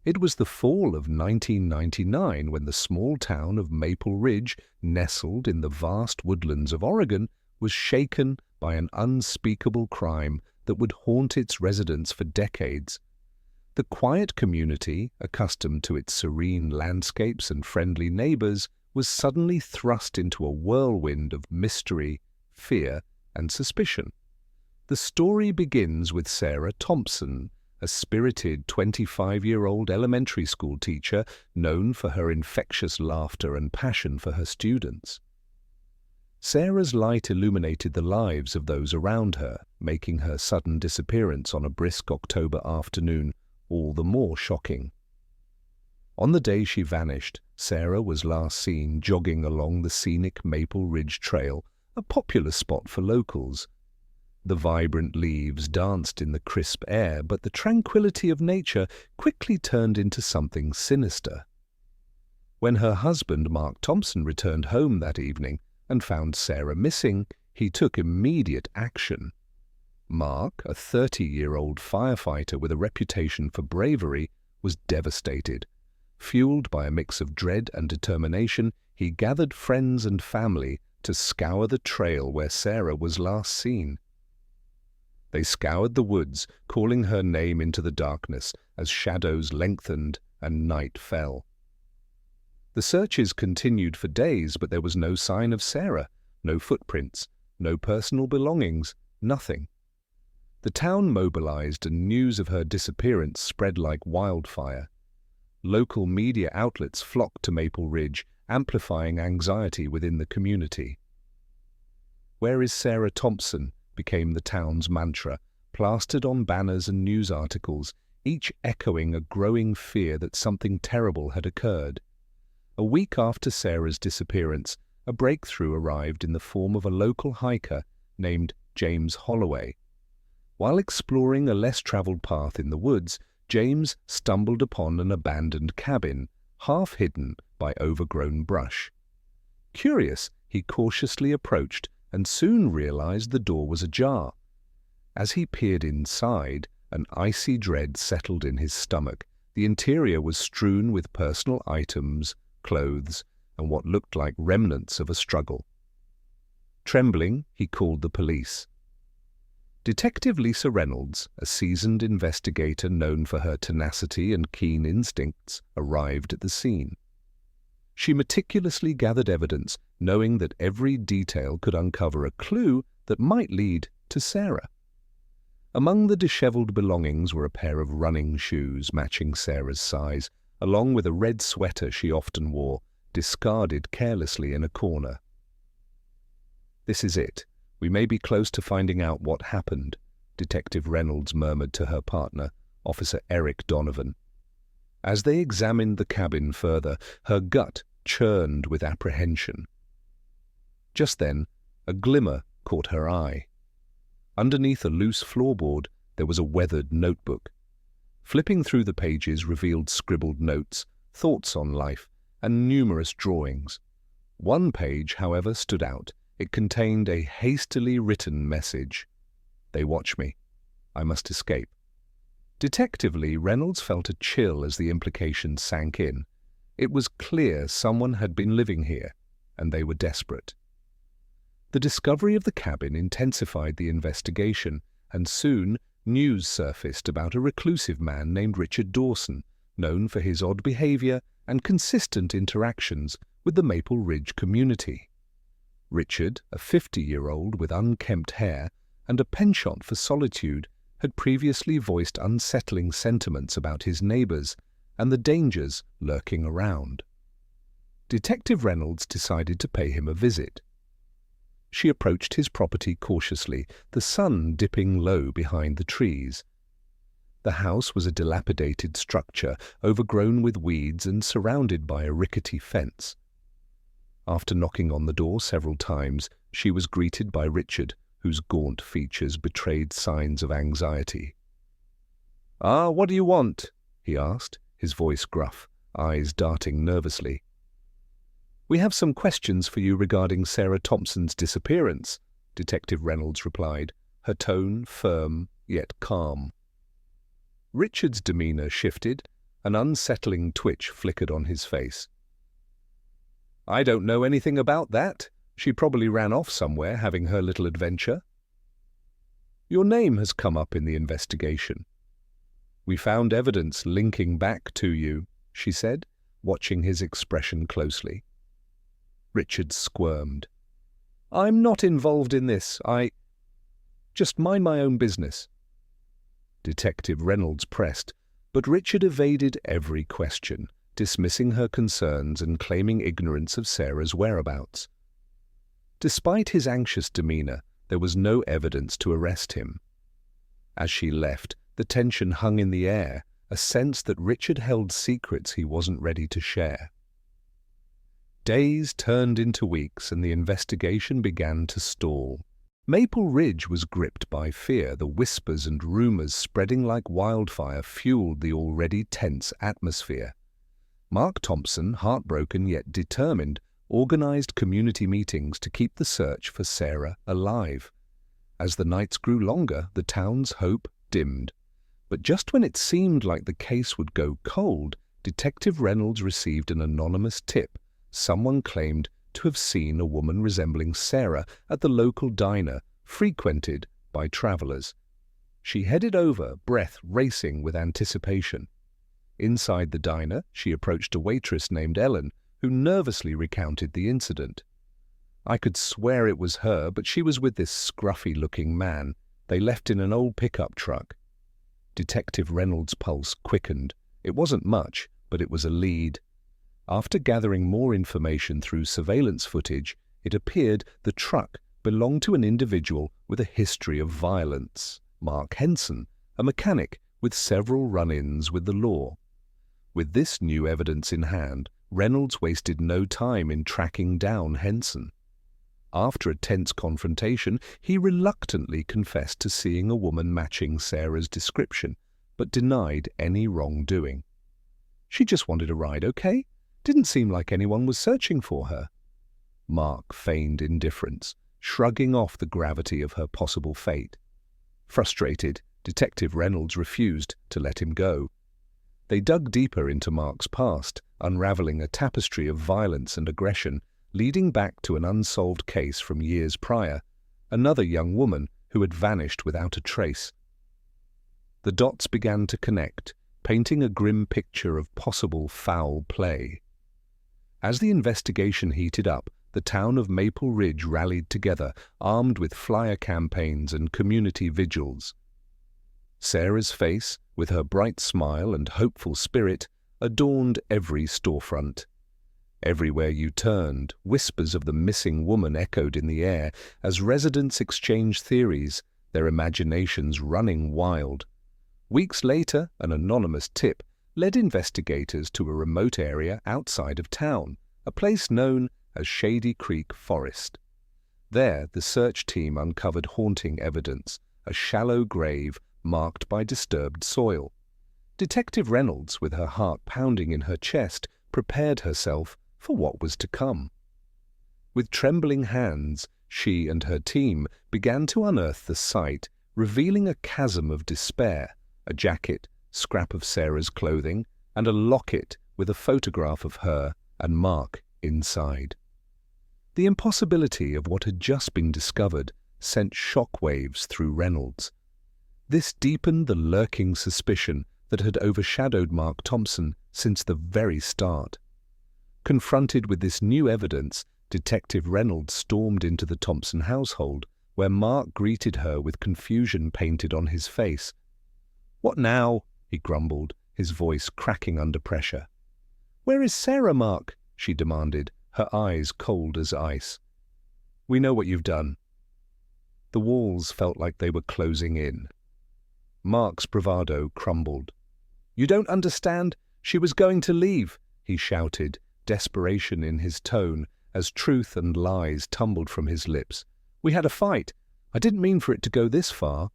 It was the fall of 1999 when the small town of Maple Ridge, nestled in the vast woodlands of Oregon, was shaken by an unspeakable crime that would haunt its residents for decades. The quiet community, accustomed to its serene landscapes and friendly neighbors, was suddenly thrust into a whirlwind of mystery, fear, and suspicion. The story begins with Sarah Thompson, a spirited 25-year-old elementary school teacher known for her infectious laughter and passion for her students. Sarah's light illuminated the lives of those around her, making her sudden disappearance on a brisk October afternoon all the more shocking. On the day she vanished, Sarah was last seen jogging along the scenic Maple Ridge Trail, a popular spot for locals. The vibrant leaves danced in the crisp air, but the tranquility of nature quickly turned into something sinister. When her husband, Mark Thompson, returned home that evening and found Sarah missing, he took immediate action. Mark, a 30-year-old firefighter with a reputation for bravery, was devastated. Fueled by a mix of dread and determination, he gathered friends and family to scour the trail where Sarah was last seen. They scoured the woods, calling her name into the darkness as shadows lengthened and night fell. The searches continued for days, but there was no sign of Sarah, no footprints, no personal belongings, nothing. The town mobilized and news of her disappearance spread like wildfire. Local media outlets flocked to Maple Ridge, amplifying anxiety within the community. "Where is Sarah Thompson?" became the town's mantra, plastered on banners and news articles, each echoing a growing fear that something terrible had occurred. A week after Sarah's disappearance, a breakthrough arrived in the form of a local hiker named James Holloway. While exploring a less-traveled path in the woods, James stumbled upon an abandoned cabin, half hidden by overgrown brush. Curious, he cautiously approached and soon realized the door was ajar. As he peered inside, an icy dread settled in his stomach. The interior was strewn with personal items, clothes, and what looked like remnants of a struggle. Trembling, he called the police. Detective Lisa Reynolds, a seasoned investigator known for her tenacity and keen instincts, arrived at the scene. She meticulously gathered evidence, knowing that every detail could uncover a clue that might lead to Sarah. Among the disheveled belongings were a pair of running shoes matching Sarah's size, along with a red sweater she often wore, discarded carelessly in a corner. "This is it. We may be close to finding out what happened," Detective Reynolds murmured to her partner, Officer Eric Donovan. As they examined the cabin further, her gut churned with apprehension. Just then, a glimmer caught her eye. Underneath a loose floorboard, there was a weathered notebook. Flipping through the pages revealed scribbled notes, thoughts on life, and numerous drawings. One page, however, stood out. It contained a hastily written message. "They watch me. I must escape." Detectively, Reynolds felt a chill as the implication sank in. It was clear someone had been living here, and they were desperate. The discovery of the cabin intensified the investigation, and soon news surfaced about a reclusive man named Richard Dawson, known for his odd behavior and consistent interactions with the Maple Ridge community. Richard, a 50-year-old with unkempt hair and a penchant for solitude, had previously voiced unsettling sentiments about his neighbors and the dangers lurking around. Detective Reynolds decided to pay him a visit. She approached his property cautiously, the sun dipping low behind the trees. The house was a dilapidated structure, overgrown with weeds and surrounded by a rickety fence. After knocking on the door several times, she was greeted by Richard, whose gaunt features betrayed signs of anxiety. "Ah, what do you want?" he asked, his voice gruff, eyes darting nervously. "We have some questions for you regarding Sarah Thompson's disappearance," Detective Reynolds replied, her tone firm yet calm. Richard's demeanor shifted, An unsettling twitch flickered on his face. "I don't know anything about that. She probably ran off somewhere having her little adventure." "Your name has come up in the investigation. We found evidence linking back to you," she said, watching his expression closely. Richard squirmed. "I'm not involved in this. Just mind my own business." Detective Reynolds pressed, but Richard evaded every question, dismissing her concerns and claiming ignorance of Sarah's whereabouts. Despite his anxious demeanor, there was no evidence to arrest him. As she left, the tension hung in the air, a sense that Richard held secrets he wasn't ready to share. Days turned into weeks and the investigation began to stall. Maple Ridge was gripped by fear. The whispers and rumors spreading like wildfire fueled the already tense atmosphere. Mark Thompson, heartbroken yet determined, organized community meetings to keep the search for Sarah alive. As the nights grew longer, the town's hope dimmed. But just when it seemed like the case would go cold, Detective Reynolds received an anonymous tip. Someone claimed to have seen a woman resembling Sarah at the local diner frequented by travelers. She headed over, breath racing with anticipation. Inside the diner, she approached a waitress named Ellen, who nervously recounted the incident. "I could swear it was her, but she was with this scruffy-looking man. They left in an old pickup truck." Detective Reynolds' pulse quickened. It wasn't much, but it was a lead. After gathering more information through surveillance footage, it appeared the truck belonged to an individual with a history of violence, Mark Henson, a mechanic with several run-ins with the law. With this new evidence in hand, Reynolds wasted no time in tracking down Henson. After a tense confrontation, he reluctantly confessed to seeing a woman matching Sarah's description, but denied any wrongdoing. "She just wanted a ride, okay? Didn't seem like anyone was searching for her." Mark feigned indifference, shrugging off the gravity of her possible fate. Frustrated, Detective Reynolds refused to let him go. They dug deeper into Mark's past, unraveling a tapestry of violence and aggression, leading back to an unsolved case from years prior, another young woman who had vanished without a trace. The dots began to connect, painting a grim picture of possible foul play. As the investigation heated up, the town of Maple Ridge rallied together, armed with flyer campaigns and community vigils. Sarah's face, with her bright smile and hopeful spirit, adorned every storefront. Everywhere you turned, whispers of the missing woman echoed in the air as residents exchanged theories, their imaginations running wild. Weeks later, an anonymous tip led investigators to a remote area outside of town, a place known as Shady Creek Forest. There, the search team uncovered haunting evidence, a shallow grave marked by disturbed soil. Detective Reynolds, with her heart pounding in her chest, prepared herself for what was to come. With trembling hands, she and her team began to unearth the site, revealing a chasm of despair, a jacket, scrap of Sarah's clothing, and a locket with a photograph of her and Mark inside. The impossibility of what had just been discovered sent shockwaves through Reynolds. This deepened the lurking suspicion that had overshadowed Mark Thompson since the very start. Confronted with this new evidence, Detective Reynolds stormed into the Thompson household, where Mark greeted her with confusion painted on his face. "What now?" he grumbled, his voice cracking under pressure. "Where is Sarah, Mark?" she demanded, her eyes cold as ice. "We know what you've done." The walls felt like they were closing in. Mark's bravado crumbled. "You don't understand. She was going to leave," he shouted, desperation in his tone as truth and lies tumbled from his lips. "We had a fight. I didn't mean for it to go this far."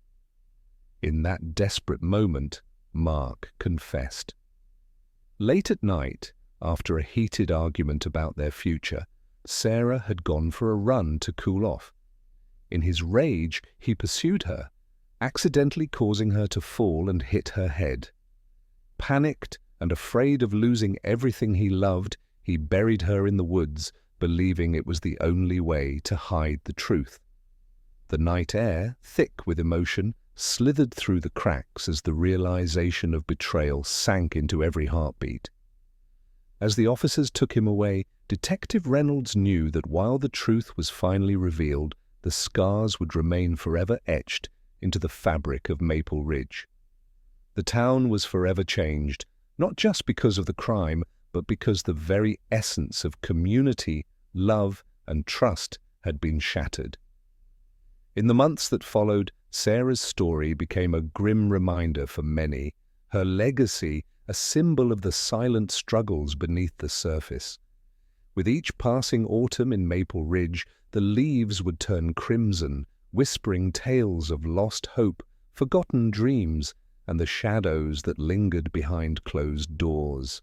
In that desperate moment, Mark confessed. Late at night, after a heated argument about their future, Sarah had gone for a run to cool off. In his rage, he pursued her, accidentally causing her to fall and hit her head. Panicked and afraid of losing everything he loved, he buried her in the woods, believing it was the only way to hide the truth. The night air, thick with emotion, slithered through the cracks as the realization of betrayal sank into every heartbeat. As the officers took him away, Detective Reynolds knew that while the truth was finally revealed, the scars would remain forever etched into the fabric of Maple Ridge. The town was forever changed, not just because of the crime, but because the very essence of community, love, and trust had been shattered. In the months that followed, Sarah's story became a grim reminder for many, her legacy a symbol of the silent struggles beneath the surface. With each passing autumn in Maple Ridge, the leaves would turn crimson, whispering tales of lost hope, forgotten dreams, and the shadows that lingered behind closed doors.